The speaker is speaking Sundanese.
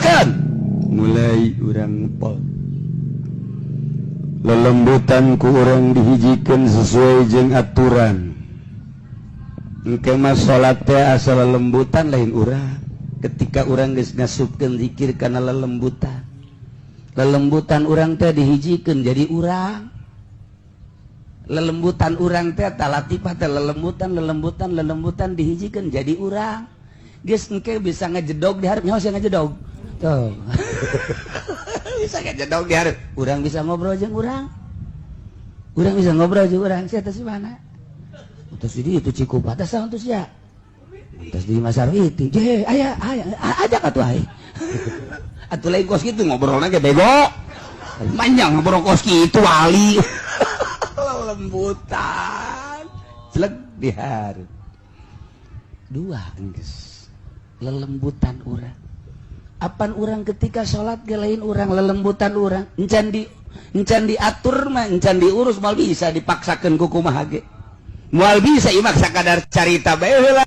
ngapalkan mulai urang ngepal lelembutan ku urang dihijikeun sesuai jeung aturan engke mah salat teh asal lelembutan lain urang ketika urang geus ngasupkeun zikir kana lelembutan urang teh dihijikeun jadi urang lelembutan urang teh talatifah teh lelembutan dihijikeun jadi urang geus engke bisa ngajedog di hareup nyaho sia ngajedog tuh bisa ngajedog di hareup urang bisa ngobrol jeung urang bisa ngobrol jeung urang sia teh si mana terus di itu Cikupa teh saha terus ya terus di Masarwiti je aya ajak atuh ai atuh lain kos kitu ngobrolna ge bego manjang ngobrol kos kitu wali lelembutan celeg di hareup dua enggeus lelembutan urang apan urang ketika sholat ge lain urang lelembutan urang encan diatur mah encan diurus mal bisa dipaksakeun ku kumaha ge moal bisa ieu mah sakadar carita bae heula